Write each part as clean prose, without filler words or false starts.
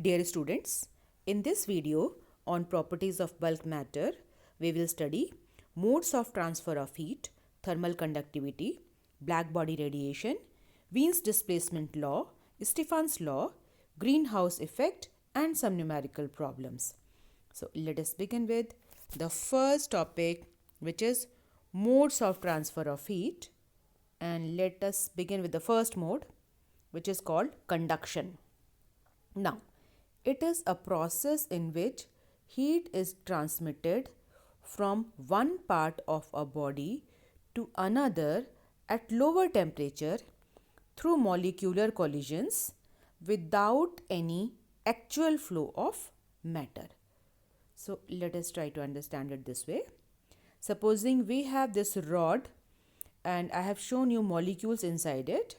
Dear students, in this video on properties of bulk matter, we will study modes of transfer of heat, thermal conductivity, black body radiation, Wien's displacement law, Stefan's law, greenhouse effect, and some numerical problems. So let us begin with the first topic, which is modes of transfer of heat. And let us begin with the first mode, which is called conduction. Now, it is a process in which heat is transmitted from one part of a body to another at lower temperature through molecular collisions without any actual flow of matter. So, let us try to understand it this way. Supposing we have this rod and I have shown you molecules inside it,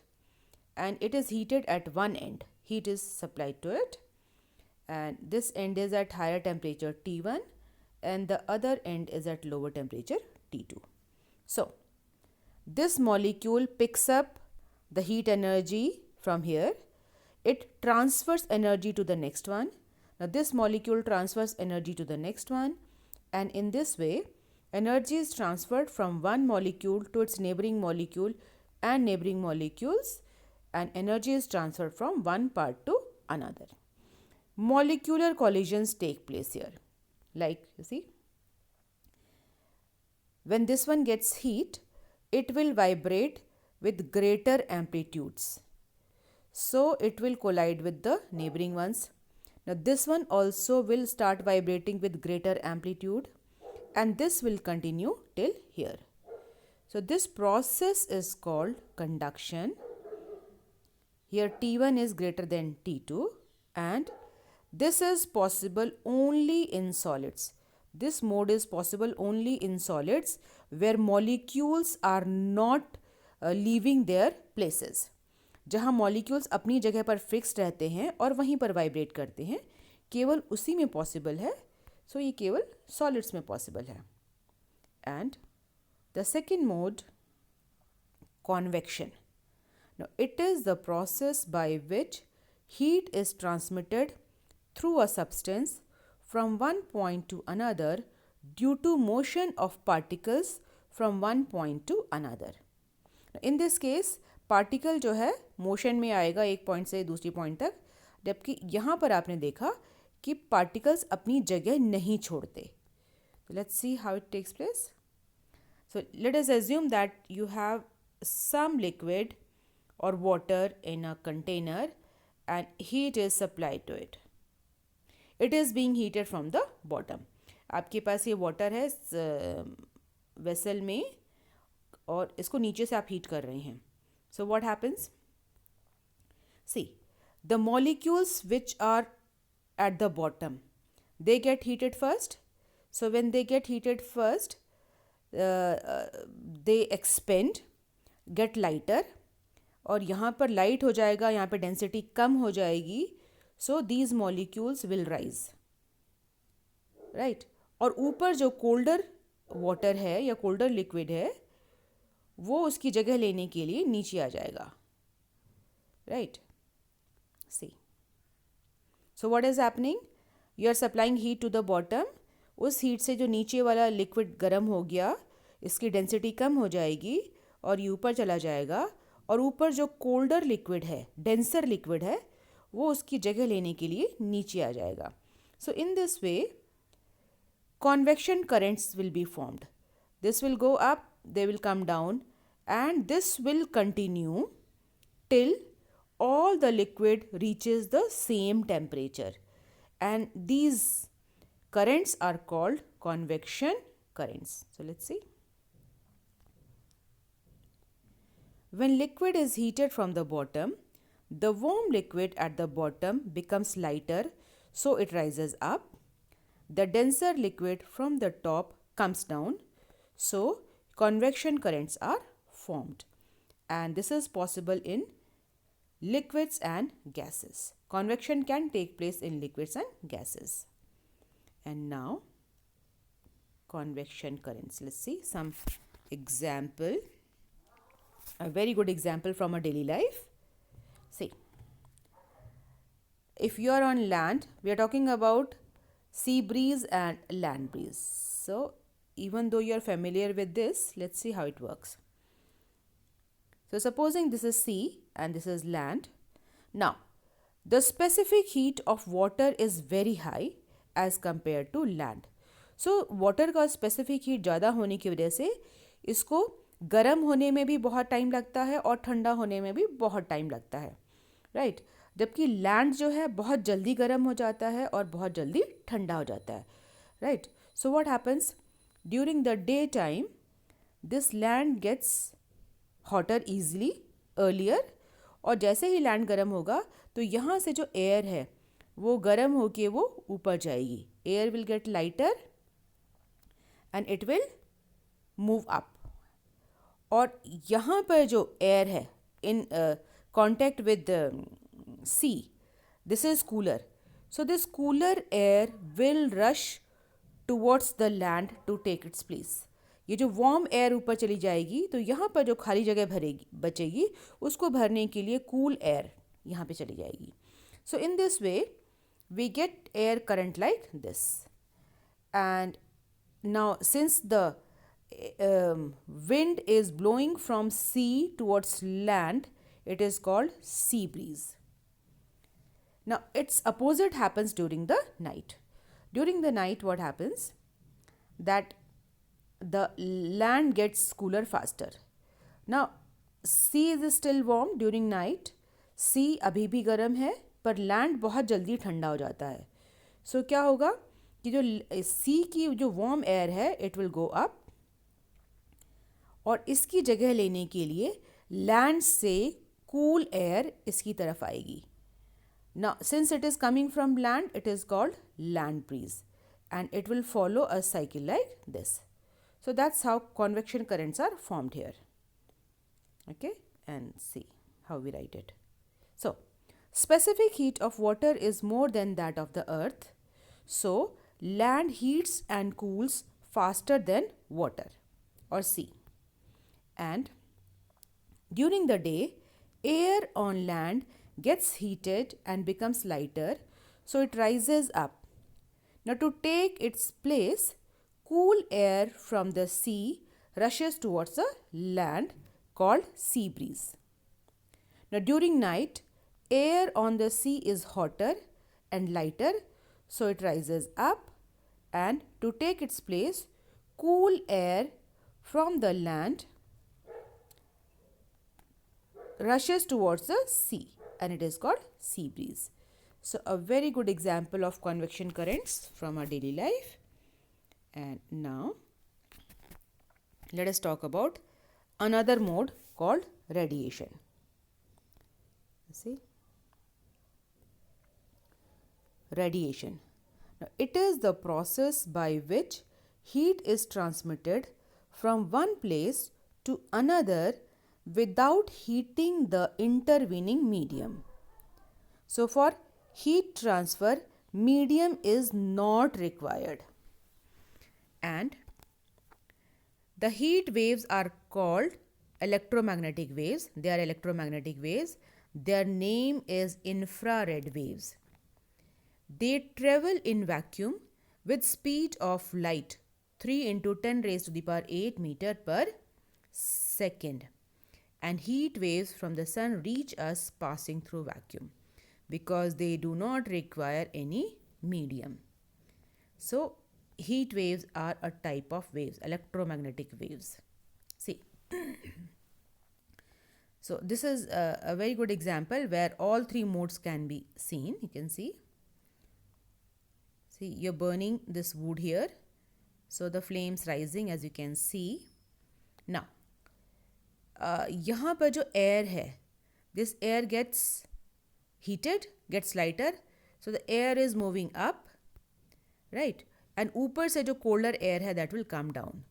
and it is heated at one end. Heat is supplied to it, and this end is at higher temperature T1 and the other end is at lower temperature T2. So, this molecule picks up the heat energy from here. It transfers energy to the next one. Now, this molecule transfers energy to the next one, and in this way, energy is transferred from one molecule to its neighboring molecule and neighboring molecules, and energy is transferred from one part to another. Molecular collisions take place here. Like you see, when this one gets heat, it will vibrate with greater amplitudes. So it will collide with the neighboring ones. Now this one also will start vibrating with greater amplitude, and this will continue till here. So this process is called conduction. Here T1 is greater than T2, and this is possible only in solids. This mode is possible only in solids where molecules are not leaving their places. जहाँ molecules अपनी जगह पर fixed रहते हैं और वहीं पर vibrate करते हैं, केवल उसी में possible है. So ये केवल solids में possible है. And the second mode, convection. Now it is the process by which heat is transmitted through a substance from one point to another due to motion of particles from one point to another. In this case, particle जो है motion में आएगा एक point से दूसरी point तक, जबकि यहाँ पर आपने देखा कि particles अपनी जगह नहीं छोड़ते. So let's see how it takes place. So let us assume that you have some liquid or water in a container and heat is supplied to it. It is being heated from the bottom. आपके पास ये water है vessel में और इसको नीचे से आप heat कर रहे हैं. So what happens? See, the molecules which are at the bottom, they get heated first. So when they get heated first, they expand, get lighter, और यहाँ पर light हो जाएगा, यहाँ पर density कम हो जाएगी. So these molecules will rise, right? और ऊपर जो colder water है या colder liquid है, वो उसकी जगह लेने के लिए नीचे आ जाएगा, right? See. So what is happening? You are supplying heat to the bottom. उस heat से जो नीचे वाला liquid गर्म हो गया, इसकी density कम हो जाएगी और ये ऊपर चला जाएगा, और ऊपर जो colder liquid है, denser liquid है, वो उसकी जगह लेने के लिए नीचे आ जाएगा. So in this way, convection currents will be formed. This will go up, they will come down, and this will continue till all the liquid reaches the same temperature. And these currents are called convection currents. So let's see. When liquid is heated from the bottom, the warm liquid at the bottom becomes lighter, so it rises up. The denser liquid from the top comes down, so convection currents are formed. And this is possible in liquids and gases. Convection can take place in liquids and gases. And now, convection currents. Let's see some example. A very good example from a daily life. See, if you are on land, we are talking about sea breeze and land breeze. So even though you are familiar with this, let's see how it works. So supposing this is sea and this is land. Now, the specific heat of water is very high as compared to land. So water का specific heat ज़्यादा होने की वजह से इसको गर्म होने में भी बहुत टाइम लगता है और ठंडा होने में भी बहुत टाइम लगता है, राइट जबकि लैंड जो है बहुत जल्दी गर्म हो जाता है और बहुत जल्दी ठंडा हो जाता है, right so what happens during the day time this land gets hotter easily earlier और जैसे ही लैंड गर्म होगा तो यहाँ से जो एयर है वो गर्म होके वो ऊपर जाएगी, air will get lighter and it will move up और यहाँ पर जो एयर है इन contact with the sea, this is cooler, so this cooler air will rush towards the land to take its place. ये जो warm air ऊपर चली जाएगी तो यहाँ पर जो खाली जगह भरेगी बचेगी उसको भरने के लिए cool air यहाँ पे चली जाएगी. So in this way we get air current like this, and now since the wind is blowing from sea towards land, it is called sea breeze. Now its opposite happens during the night. During the night what happens that the land gets cooler faster. Now sea is still warm during night, sea अभी भी गर्म है पर land बहुत जल्दी ठंडा हो जाता है. So क्या होगा कि जो sea की जो warm air है it will go up और इसकी जगह लेने के लिए land से cool air इसकी तरफ आएगी. Now since it is coming from land, it is called land breeze and it will follow a cycle like this. So that's how convection currents are formed here. Okay, and see how we write it. So specific heat of water is more than that of the earth, so land heats and cools faster than water or sea, and during the day air on land gets heated and becomes lighter, so it rises up. Now to take its place, cool air from the sea rushes towards the land called sea breeze. Now during night air on the sea is hotter and lighter, so it rises up, and to take its place, cool air from the land rushes towards the sea and it is called sea breeze. So a very good example of convection currents from our daily life. And now let us talk about another mode called radiation. See, radiation. Now it is the process by which heat is transmitted from one place to another without heating the intervening medium. So for heat transfer, medium is not required, and the heat waves are called electromagnetic waves. They are electromagnetic waves. Their name is infrared waves. They travel in vacuum with speed of light 3 into 10 raised to the power 8 meter per second. And heat waves from the sun reach us passing through vacuum because they do not require any medium. So heat waves are a type of waves, electromagnetic waves. See, so this is a very good example where all three modes can be seen. You can see you're burning this wood here, so the flames rising as you can see. Now यहाँ पर जो air है, this air gets heated, gets lighter, so the air is moving up, right? And ऊपर से जो colder air है that will come down.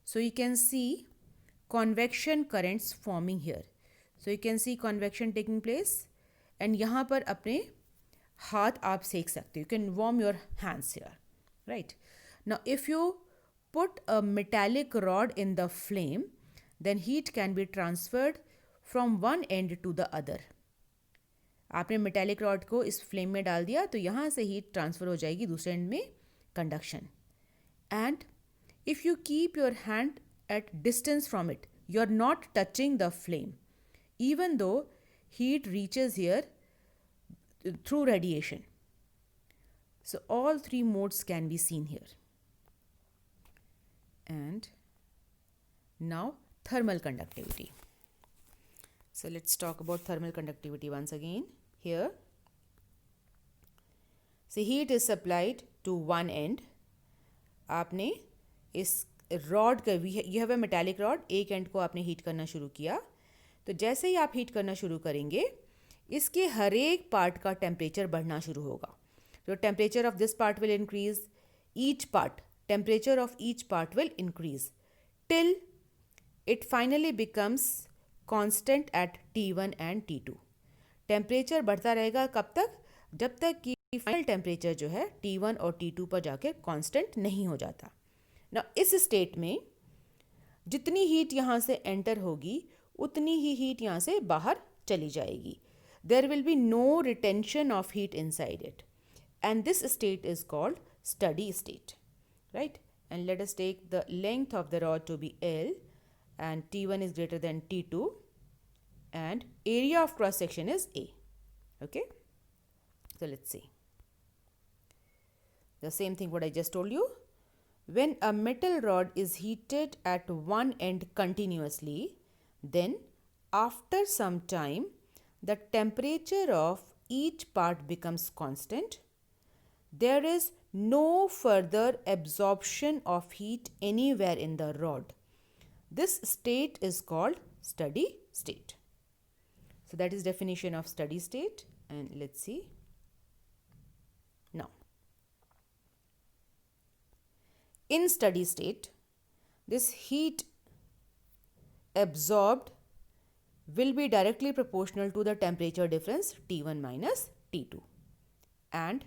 So you can see convection currents forming here. So you can see convection taking place, and यहाँ पर अपने हाथ आप सेक सकते हो. You can warm your hands here, right? Now if you put a metallic rod in the flame, then heat can be transferred from one end to the other. आपने metallic rod को इस फ्लेम में डाल दिया तो यहाँ से heat transfer हो जाएगी दूसरे एंड में, conduction. And if you keep your hand at distance from it, you are not touching the flame, even though heat reaches here through radiation. So all three modes can be seen here. And now thermal conductivity. So let's talk about thermal conductivity once again. Here, see, heat is supplied to one end. आपने इस rod का, you have a metallic rod, एक and को आपने heat करना शुरू किया. तो जैसे ही आप हीट करना शुरू करेंगे इसके हर एक पार्ट का टेम्परेचर बढ़ना शुरू होगा. तो temperature of this part will increase, each part, temperature of each part will increase till it finally becomes constant eight T1 and T2. Temperature बढ़ता रहेगा कब तक? जब तक कि फाइनल टेम्परेचर जो है T1 और T2 पर जाके कांस्टेंट नहीं हो जाता. ना इस स्टेट में जितनी हीट यहाँ से एंटर होगी उतनी ही हीट यहाँ से बाहर चली जाएगी. There will be no retention of heat inside it, and this state is called study state, right. And let us take the length of the rod to be L and T1 is greater than T2 and area of cross section is A. Okay, so let's see the same thing what I just told you. When a metal rod is heated at one end continuously, then after some time the temperature of each part becomes constant. There is no further absorption of heat anywhere in the rod. This state is called steady state. So that is definition of steady state, and let's see now. In steady state, this heat absorbed will be directly proportional to the temperature difference T1 minus T2, and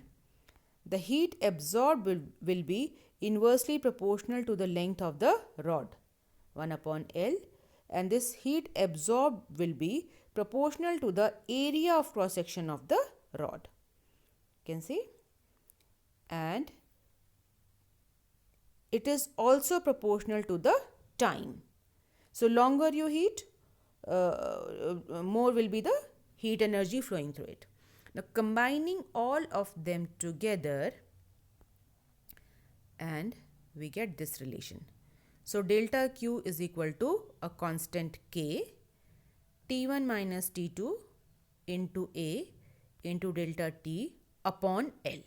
the heat absorbed will be inversely proportional to the length of the rod, 1 upon L, and this heat absorbed will be proportional to the area of cross section of the rod. You can see, and it is also proportional to the time. So longer you heat, more will be the heat energy flowing through it. Now combining all of them together, and we get this relation. So delta Q is equal to a constant K, T1 minus T2 into A into delta T upon L.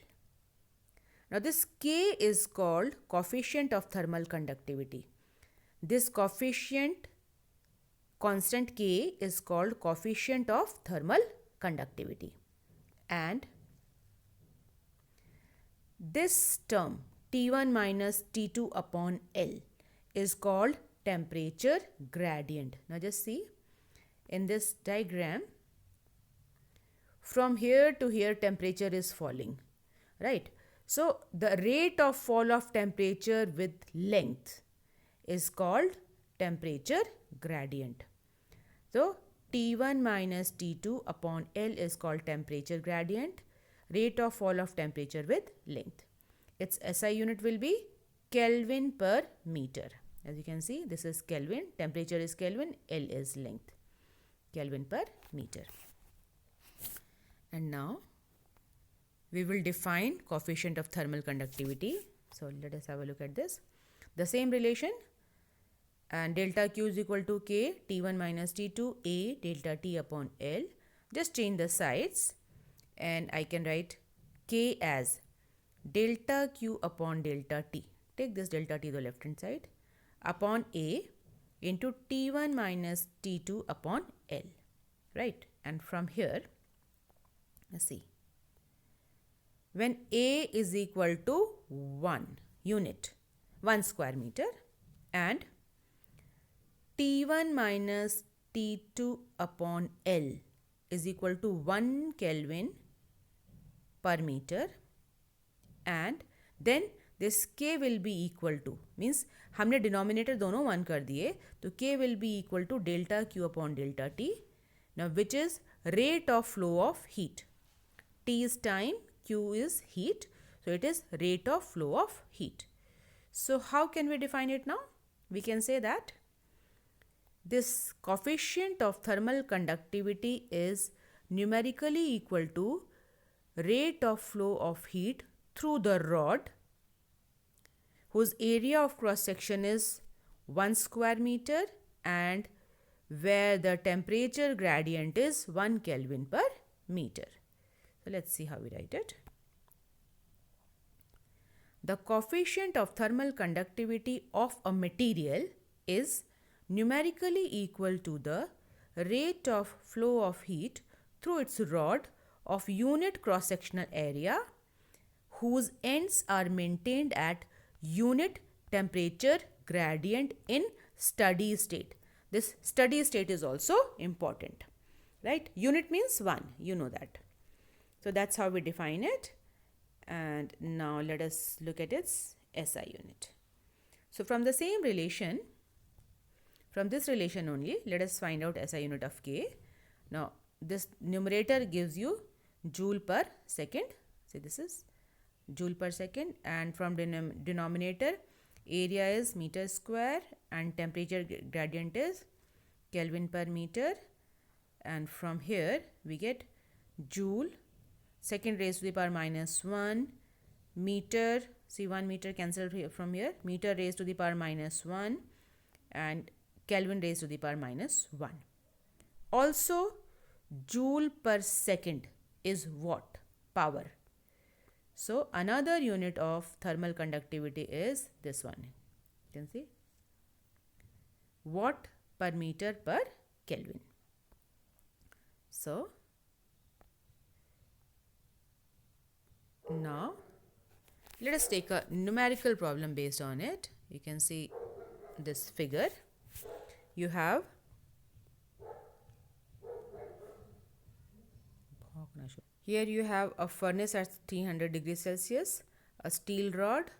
Now this K is called coefficient of thermal conductivity. This coefficient, constant K, is called coefficient of thermal conductivity. And this term T1 minus T2 upon L is called temperature gradient. Now just see in this diagram, from here to here temperature is falling, right? So the rate of fall of temperature with length is called temperature gradient. So T1 minus T2 upon L is called temperature gradient, rate of fall of temperature with length. Its SI unit will be Kelvin per meter. As you can see, this is Kelvin, temperature is Kelvin, L is length, Kelvin per meter. And now we will define coefficient of thermal conductivity. So let us have a look at this. The same relation, and delta Q is equal to K, T1 minus T2, A delta T upon L. Just change the sides and I can write K as delta Q upon delta T. Take this delta T to the left hand side upon A into T1 minus T2 upon L, right? And from here, let's see. When A is equal to 1 unit, 1 square meter, and T1 minus T2 upon L is equal to 1 Kelvin per meter, and then this K will be equal to, means हमने denominator दोनों 1 कर दिए, तो K will be equal to delta Q upon delta T, now which is rate of flow of heat. T is time, Q is heat. So it is rate of flow of heat. So how can we define it now? We can say that this coefficient of thermal conductivity is numerically equal to rate of flow of heat through the rod whose area of cross section is 1 square meter and where the temperature gradient is 1 Kelvin per meter. So let's see how we write it. The coefficient of thermal conductivity of a material is numerically equal to the rate of flow of heat through its rod of unit cross-sectional area whose ends are maintained at unit temperature gradient in steady state. This steady state is also important, right? Unit means 1, you know that. So that's how we define it. And now let us look at its SI unit. So from the same relation, from this relation only, let us find out SI unit of K. Now this numerator gives you joule per second. So this is joule per second, and from denominator area is meter square and temperature gradient is Kelvin per meter, and from here we get joule second raised to the power minus 1 meter, see 1 meter cancelled from here, meter raised to the power minus 1 and Kelvin raised to the power minus 1. Also joule per second is watt, power. So another unit of thermal conductivity is this one. You can see watt per meter per Kelvin. So now let us take a numerical problem based on it. You can see this figure. You have here you have a furnace at 300 degrees Celsius, a steel rod,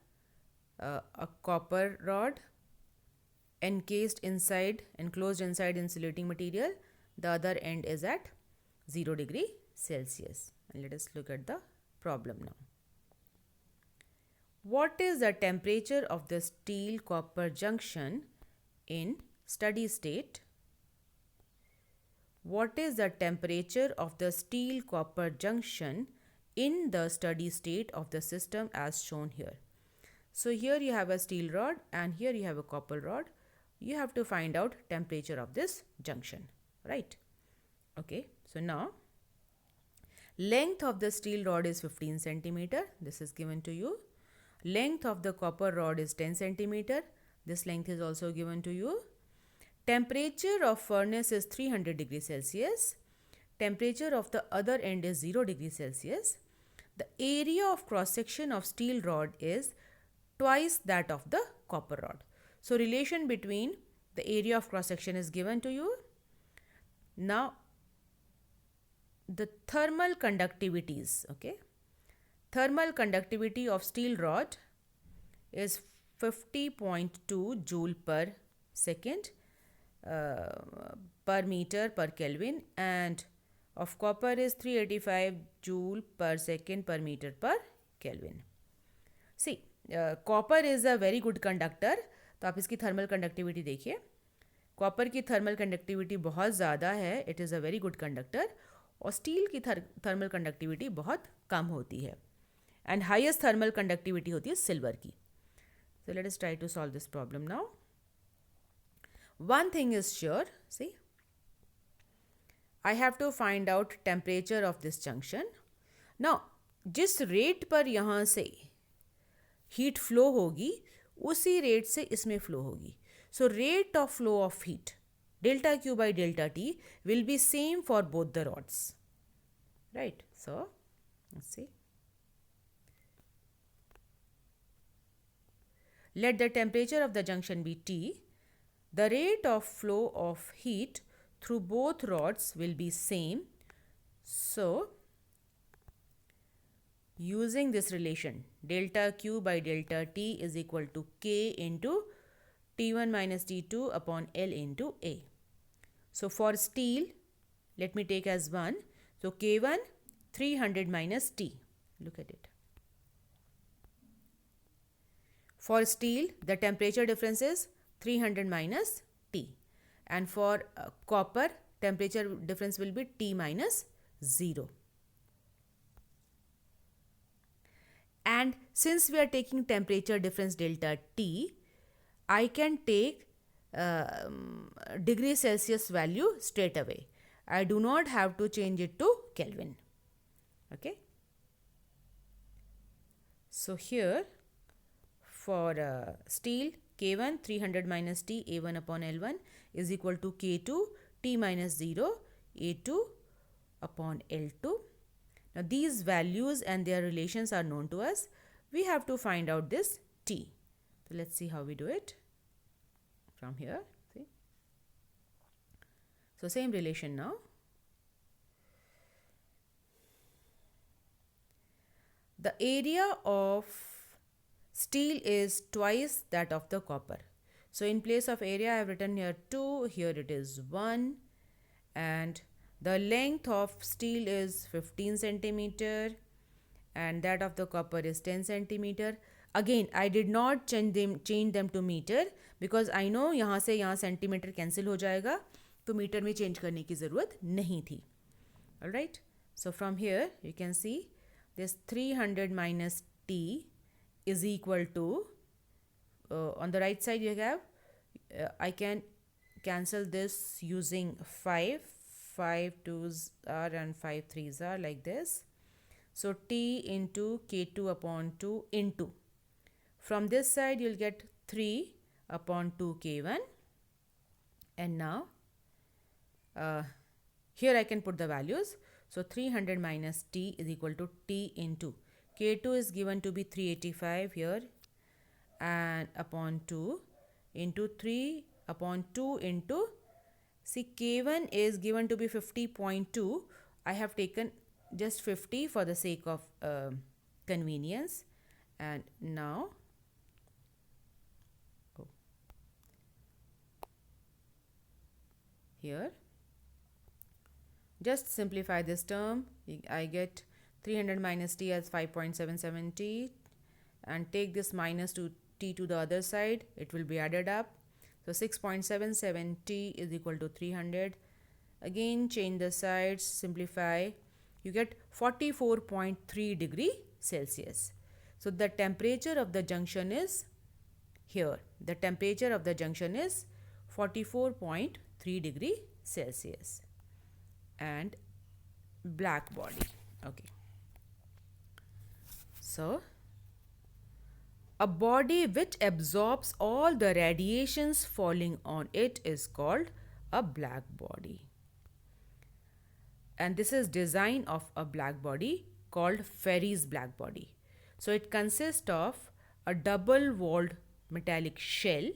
a copper rod enclosed inside insulating material. The other end is at 0 degree Celsius. And let us look at the problem now. What is the temperature of the steel copper junction in steady state? What is the temperature of the steel copper junction in the steady state of the system as shown here? So here you have a steel rod and here you have a copper rod. You have to find out temperature of this junction, right? Okay, so now length of the steel rod is 15 centimeter. This is given to you. Length of the copper rod is 10 centimeter. This length is also given to you. Temperature of furnace is 300 degrees Celsius. Temperature of the other end is 0 degrees Celsius. The area of cross section of steel rod is twice that of the copper rod. So relation between the area of cross section is given to you. Now the thermal conductivities, okay. Thermal conductivity of steel rod is 50.2 joule per second per meter per Kelvin, and of copper is 385 joule per second per meter per Kelvin. See, copper is a very good conductor. तो आप इसकी thermal conductivity देखिए. Copper की thermal conductivity बहुत ज़्यादा है, it is a very good conductor. और steel की थर्मल कंडक्टिविटी बहुत कम होती है. एंड हाईएस्ट थर्मल कंडक्टिविटी होती है सिल्वर की. So let us try to solve this problem now. One thing is sure, see, I have to find out temperature of this junction. Now, जिस rate पर यहाँ से हीट फ्लो होगी उसी rate से इसमें फ्लो होगी. So rate of flow of heat delta Q by delta T will be same for both the rods, right? So let's see. Let the temperature of the junction be T. The rate of flow of heat through both rods will be same. So, using this relation, delta Q by delta T is equal to K into T1 minus T2 upon L into A. So, for steel, let me take as 1. So K1 300 minus T. Look at it. For steel, the temperature difference is 300 minus T. And for copper, temperature difference will be T minus 0. And since we are taking temperature difference delta T, I can take degree Celsius value straight away. I do not have to change it to Kelvin. Okay. So here for steel, K1 300 minus T A1 upon L1 is equal to K2 T minus 0 A2 upon L2. Now these values and their relations are known to us. We have to find out this T. So let's see how we do it from here. See? So same relation now. The area of steel is twice that of the copper. So in place of area, I have written here 2, here it is 1, and the length of steel is 15 centimeter and that of the copper is 10 centimeter. Again, I did not change them to meter because I know यहाँ से यहाँ centimeter cancel हो जाएगा, तो meter में change करने की ज़रूरत नहीं थी. Alright, so from here you can see this 300 minus T is equal to, on the right side you have, I can cancel this using 5 2s are and 5 3s are like this. So T into K2 upon 2 into, from this side you'll get 3 upon 2 K1, and now here I can put the values. So 300 minus T is equal to T into K2 is given to be 385 here, and upon 2 into 3 upon 2 into, see K1 is given to be 50.2. I have taken just 50 for the sake of convenience. And now here just simplify this term. I get 300 minus T as 5.77 T, and take this minus to T to the other side, it will be added up. So 6.77 T is equal to 300. Again change the sides, simplify, you get 44.3 degree Celsius. So the temperature of the junction is here. The temperature of the junction is 44.3 degree Celsius. And black body. Okay. So a body which absorbs all the radiations falling on it is called a black body. And this is design of a black body called Ferri's black body. So it consists of a double walled metallic shell,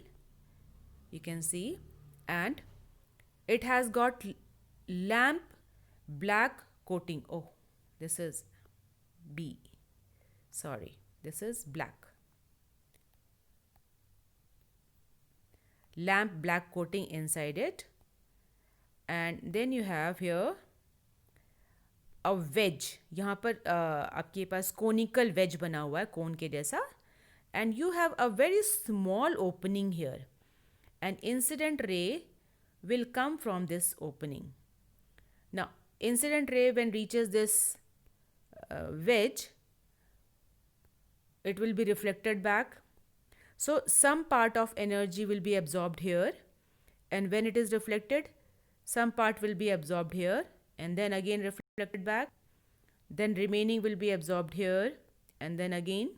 you can see, and it has got lamp black coating. Oh, this is B. Sorry, this is black. Lamp black coating inside it. And then you have here a wedge. यहाँ पर आपके पास conical wedge बना हुआ है कोन के जैसा. And you have a very small opening here. An incident ray will come from this opening. Now, incident ray when reaches this wedge, it will be reflected back. So some part of energy will be absorbed here, and when it is reflected, some part will be absorbed here and then again reflected back. Then remaining will be absorbed here and then again.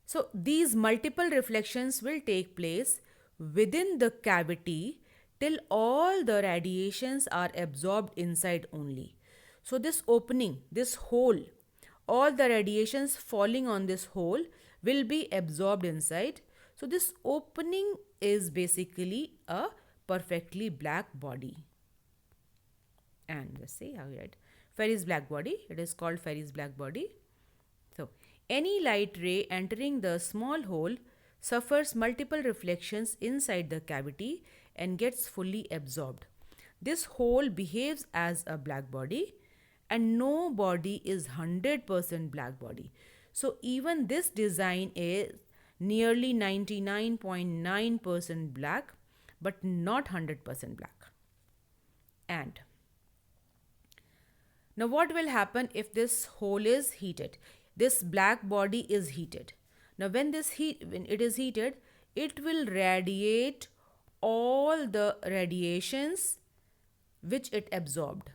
So these multiple reflections will take place within the cavity till all the radiations are absorbed inside only. So this opening, this hole, all the radiations falling on this hole will be absorbed inside. So this opening is basically a perfectly black body. And let's see how we write Ferri's black body. It is called Ferri's black body. So any light ray entering the small hole suffers multiple reflections inside the cavity and gets fully absorbed. This hole behaves as a black body, and no body is 100% black body. So even this design is nearly 99.9% black, but not 100% black. And now what will happen if this hole is heated? This black body is heated. Now when it is heated, it will radiate all the radiations which it absorbed.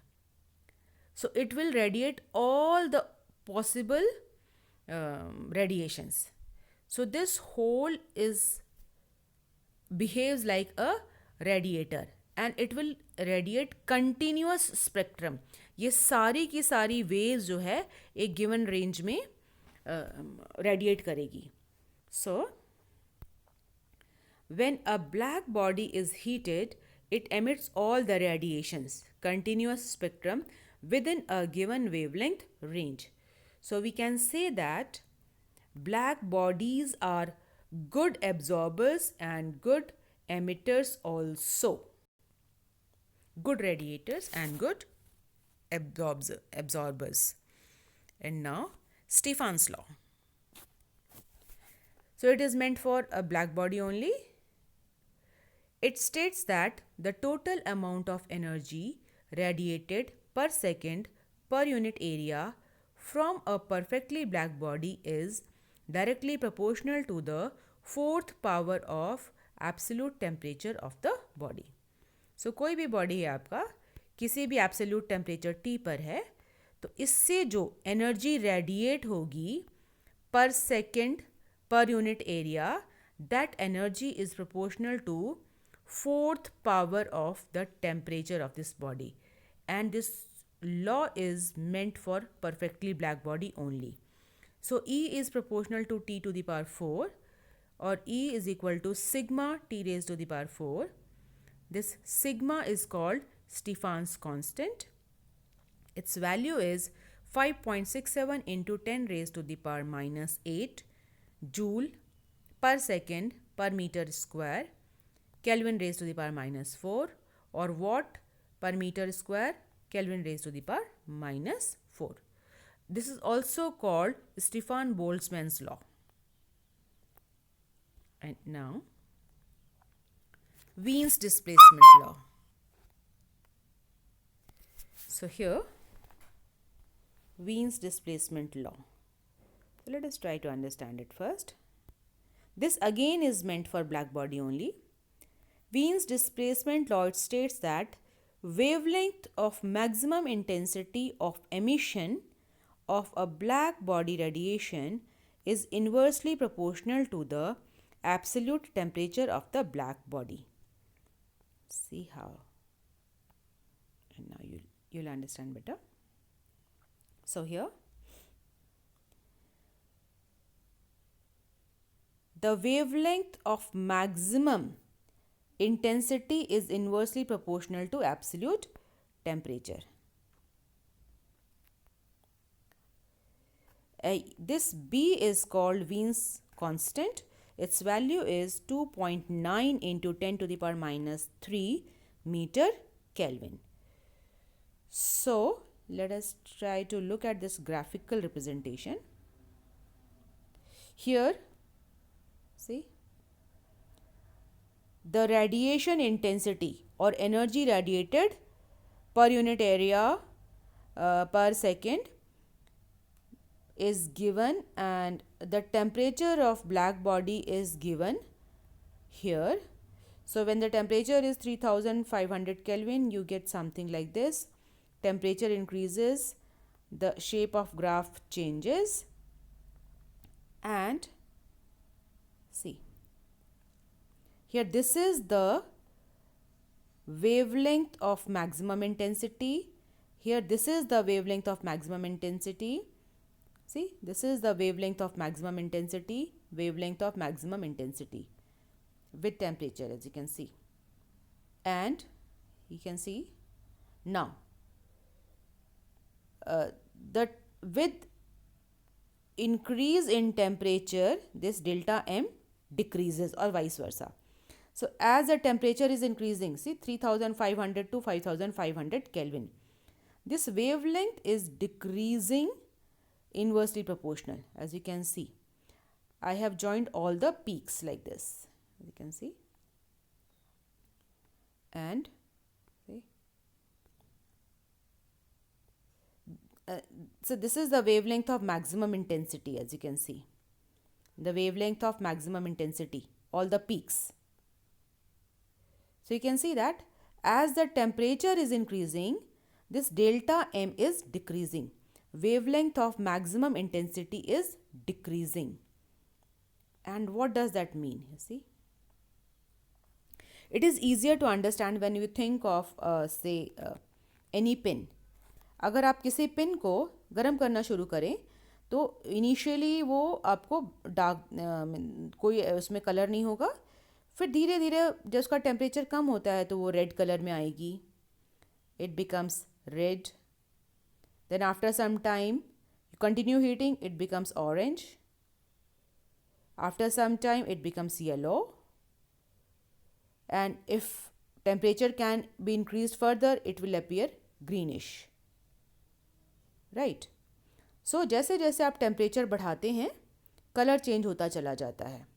So it will radiate all the possible radiations. So this hole is behaves like a radiator and it will radiate continuous spectrum. ये सारी की सारी waves जो है एक given range में radiate करेगी. So when a black body is heated, it emits all the radiations, continuous spectrum within a given wavelength range. So we can say that black bodies are good absorbers and good emitters also. Good radiators and good absorbers. And now Stefan's law. So it is meant for a black body only. It states that the total amount of energy radiated per second per unit area from a perfectly black body is directly proportional to the fourth power of absolute temperature of the body. So कोई भी body है आपका किसी भी absolute temperature T पर है तो इससे जो एनर्जी रेडिएट होगी पर second per unit area, that energy is proportional to fourth power of the temperature of this body, and this law is meant for perfectly black body only. So E is proportional to T to the power 4, or E is equal to sigma T raised to the power 4. This sigma is called Stefan's constant. Its value is 5.67 into 10 raised to the power minus 8 joule per second per meter square, Kelvin raised to the power minus 4, or watt per meter square, Kelvin raised to the power minus 4. This is also called Stefan Boltzmann's law. And now Wien's displacement law. So here Wien's displacement law. So let us try to understand it first. This again is meant for black body only. Wien's displacement law states that wavelength of maximum intensity of emission of a black body radiation is inversely proportional to the absolute temperature of the black body. See how? And now you'll understand better. So here the wavelength of maximum intensity is inversely proportional to absolute temperature. This B is called Wien's constant. Its value is 2.9 into 10 to the power minus 3 meter Kelvin. So let us try to look at this graphical representation. Here, see, the radiation intensity or energy radiated per unit area per second is given, and the temperature of black body is given here. So when the temperature is 3500 Kelvin, you get something like this. Temperature increases, the shape of graph changes, and see, here this is the wavelength of maximum intensity. Here this is the wavelength of maximum intensity. See, this is the wavelength of maximum intensity, wavelength of maximum intensity with temperature, as you can see. And you can see now that with increase in temperature, this delta M decreases, or vice versa. So as the temperature is increasing, see 3500 to 5500 Kelvin, this wavelength is decreasing inversely proportional. As you can see, I have joined all the peaks like this, as you can see, and see. So this is the wavelength of maximum intensity, as you can see, the wavelength of maximum intensity, all the peaks. So you can see that as the temperature is increasing, this delta M is decreasing. Wavelength of maximum intensity is decreasing. And what does that mean? You see, it is easier to understand when you think of say any pin. अगर आप किसी pin को गर्म करना शुरू करें तो initially वो आपको डार्क कोई उसमें कलर नहीं होगा, फिर धीरे धीरे जब उसका टेम्परेचर कम होता है तो वो रेड कलर में आएगी. It becomes red. Then after some time you continue heating, it becomes orange. After some time it becomes yellow. And if temperature can be increase further, it will appear greenish. Right. So जैसे जैसे आप temperature बढ़ाते हैं colour change होता चला जाता है.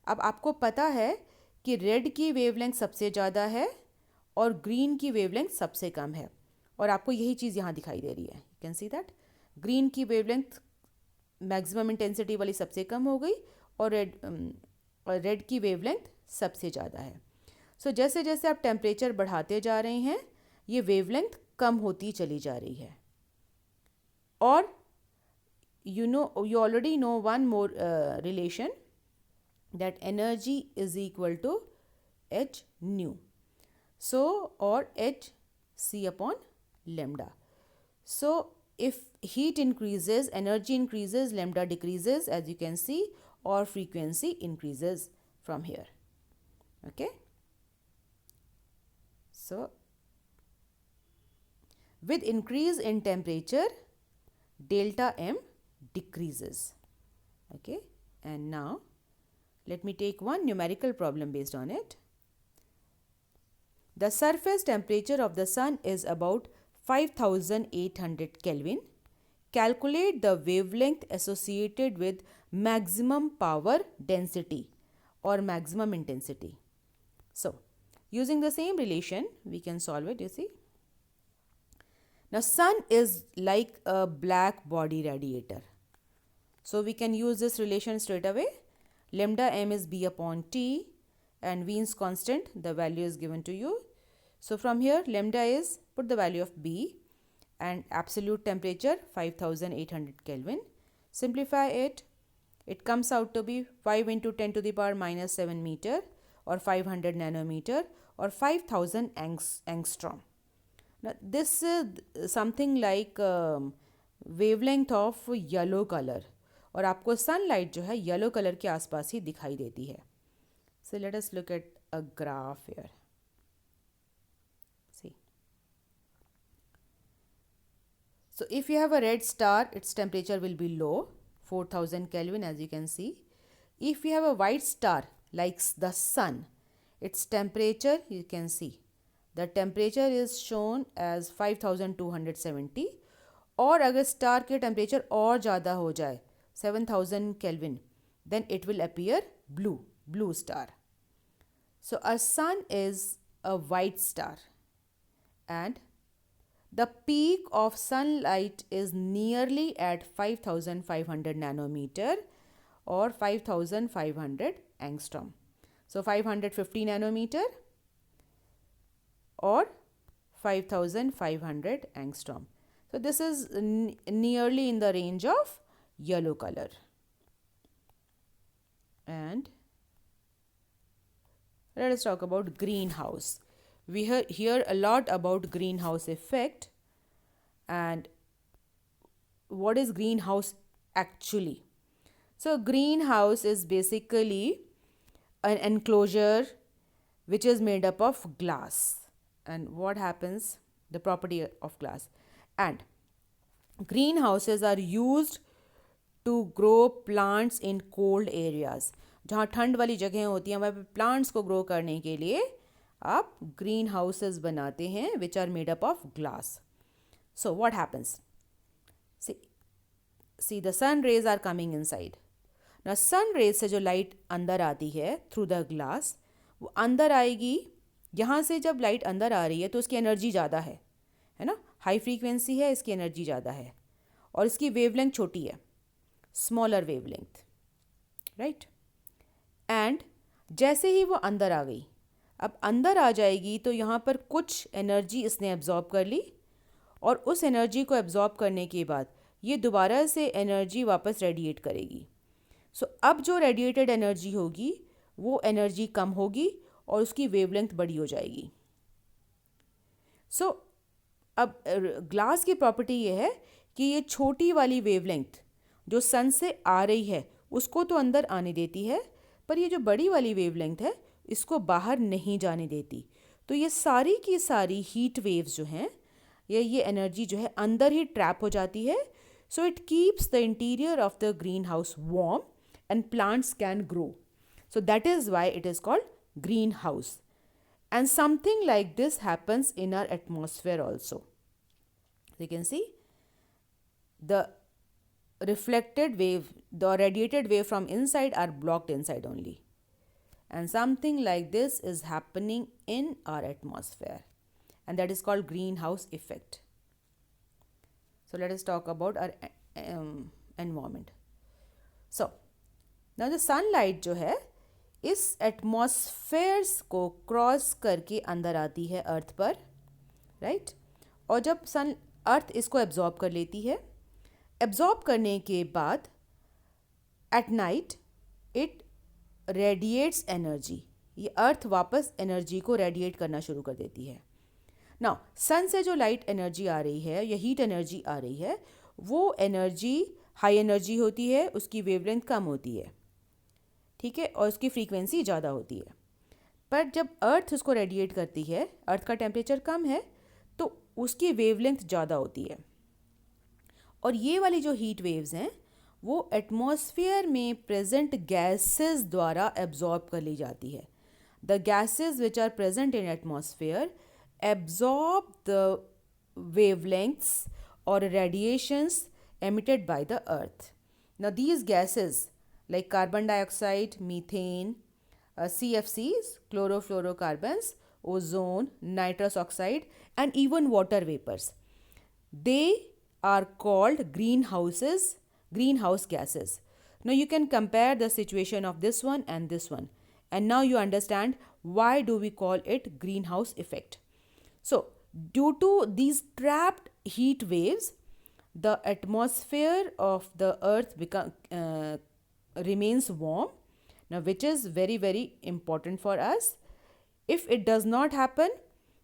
अब आपको पता है कि रेड की वेवलेंथ सबसे ज़्यादा है और ग्रीन की वेवलेंथ सबसे कम है, और आपको यही चीज़ यहाँ दिखाई दे रही है. You can see that green की वेवलेंथ मैक्सिमम इंटेंसिटी वाली सबसे कम हो गई और रेड की वेवलेंथ सबसे ज़्यादा है. सो जैसे जैसे आप टेम्परेचर बढ़ाते जा रहे हैं ये वेवलेंथ कम होती चली जा रही है. और you already know one more relation, that energy is equal to h nu. So or h c upon lambda. So if heat increases, energy increases, lambda decreases, as you can see, or frequency increases from here. Okay. So with increase in temperature, delta M decreases. Okay, and now let me take one numerical problem based on it. The surface temperature of the sun is about 5800 Kelvin. Calculate the wavelength associated with maximum power density or maximum intensity. So using the same relation we can solve it. You see, now sun is like a black body radiator. So we can use this relation straight away. Lambda M is B upon T and Wien's constant, the value is given to you. So from here lambda is, put the value of B, and absolute temperature 5800 Kelvin. Simplify it. It comes out to be 5 into 10 to the power minus 7 meter or 500 nanometer or 5000 angstrom. Now this is something like wavelength of yellow color, और आपको sunlight जो है yellow colour के आसपास ही दिखाई देती है. So let us look at a graph here. See. So if you have a red star, its temperature will be low, 4000 Kelvin, as you can see. If you have a white star like the sun, its temperature, you can see, the temperature is shown as 5270. और अगर star के temperature और ज़्यादा हो जाए 7000 Kelvin, then it will appear blue star. So a sun is a white star and the peak of sunlight is nearly at 5500 nanometer or 5500 angstrom. So 550 nanometer or 5500 angstrom. So this is nearly in the range of yellow color. And let us talk about greenhouse. We hear a lot about greenhouse effect, and what is greenhouse actually? So greenhouse is basically an enclosure which is made up of glass. And what happens? The property of glass. And greenhouses are used to grow plants in cold areas. जहाँ ठंड वाली जगह होती हैं वहाँ पे plants को grow करने के लिए आप ग्रीन हाउसेस बनाते हैं which are made up of glass. So what happens, see the sun rays are coming inside. ना सन रेज से जो लाइट अंदर आती है थ्रू द ग्लास, वो अंदर आएगी. यहाँ से जब लाइट अंदर आ रही है तो उसकी एनर्जी ज़्यादा है ना, हाई फ्रीक्वेंसी है, इसकी एनर्जी ज़्यादा है और इसकी वेवलेंथ छोटी है, स्मॉलर वेवलेंथ, राइट. एंड जैसे ही वो अंदर आ गई, अब अंदर आ जाएगी तो यहाँ पर कुछ एनर्जी इसने एब्जॉर्ब कर ली और उस एनर्जी को एब्जॉर्ब करने के बाद ये दोबारा से एनर्जी वापस रेडिएट करेगी. सो अब जो रेडिएटेड एनर्जी होगी वो एनर्जी कम होगी और उसकी वेवलेंथ बड़ी हो जाएगी. सो अब ग्लास की प्रॉपर्टी ये है कि ये छोटी वाली वेवलेंथ जो सन से आ रही है उसको तो अंदर आने देती है, पर ये जो बड़ी वाली वेवलेंथ है इसको बाहर नहीं जाने देती. तो ये सारी की सारी हीट वेव्स जो हैं, ये एनर्जी जो है अंदर ही ट्रैप हो जाती है. So it keeps the interior of the green house warm and plants can grow. So that is why it is called greenhouse. And something like this happens in our atmosphere also. You can see the reflected wave, the radiated wave from inside are blocked inside only. And something like this is happening in our atmosphere. And that is called greenhouse effect. So let us talk about our environment. So ना जो sunlight जो है इस एटमॉस्फेयर्स को cross करके अंदर आती है अर्थ पर, राइट. और जब अर्थ इसको एब्जॉर्ब कर लेती है, एब्जॉर्ब करने के बाद at night it radiates energy. ये अर्थ वापस एनर्जी को रेडिएट करना शुरू कर देती है. नाउ सन से जो लाइट एनर्जी आ रही है या हीट एनर्जी आ रही है वो एनर्जी हाई एनर्जी होती है, उसकी वेवलेंथ कम होती है, ठीक है, और उसकी फ्रीक्वेंसी ज़्यादा होती है. पर जब अर्थ उसको रेडिएट करती है, अर्थ का टेम्परेचर कम है तो उसकी वेवलेंथ ज़्यादा होती है. और ये वाली जो हीट वेव्स हैं वो एटमॉस्फेयर में प्रेजेंट गैसेस द्वारा एब्जॉर्ब कर ली जाती है. The gases which are present in atmosphere absorb the wavelengths और radiations emitted by the earth. Now these gases like carbon dioxide, methane, CFCs, chlorofluorocarbons, ozone, nitrous oxide and even water vapors, they are called greenhouse gases. Now you can compare the situation of this one and this one, and now you understand why do we call it greenhouse effect. So due to these trapped heat waves, the atmosphere of the earth remains warm, now which is very very important for us. If it does not happen,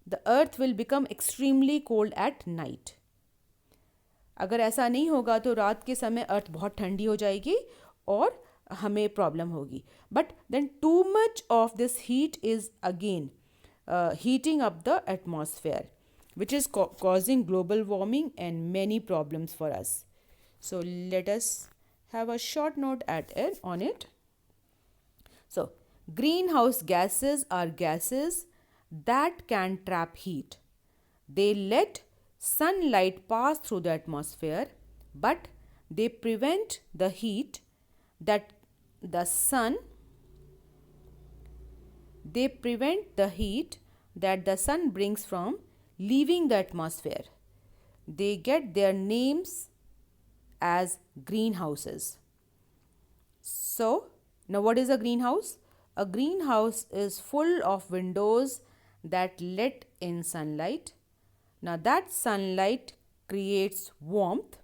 the earth will become extremely cold at night. अगर ऐसा नहीं होगा तो रात के समय अर्थ बहुत ठंडी हो जाएगी और हमें प्रॉब्लम होगी. But then too much of this heat is again heating up the atmosphere, which is causing global warming and many problems for us. So let us have a short note on it. So greenhouse gases are gases that can trap heat. They let sunlight pass through the atmosphere, but they prevent the heat that the sun brings from leaving the atmosphere. They get their names as greenhouses. So now what is a greenhouse? A greenhouse is full of windows that let in sunlight. Now that sunlight creates warmth.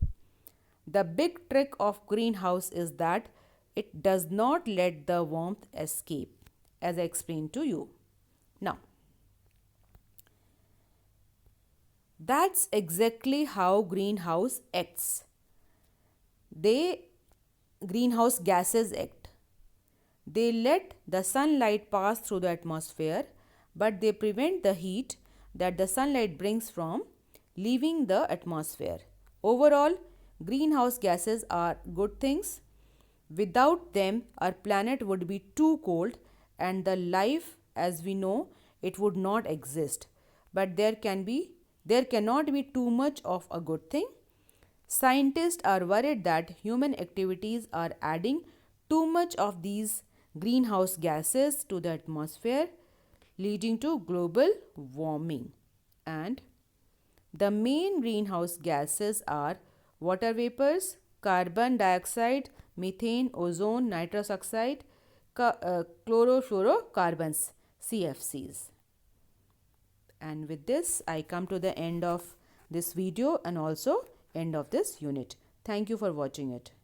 The big trick of greenhouse is that it does not let the warmth escape, as I explained to you. Now that's exactly how greenhouse acts. Greenhouse gases act. They let the sunlight pass through the atmosphere, but they prevent the heat that the sunlight brings from leaving the atmosphere. Overall, greenhouse gases are good things. Without them, our planet would be too cold and the life as we know it would not exist. But there cannot be too much of a good thing. Scientists are worried that human activities are adding too much of these greenhouse gases to the atmosphere, leading to global warming. And the main greenhouse gases are water vapors, carbon dioxide, methane, ozone, nitrous oxide, chlorofluorocarbons, CFCs. And with this, I come to the end of this video and also end of this unit. Thank you for watching it.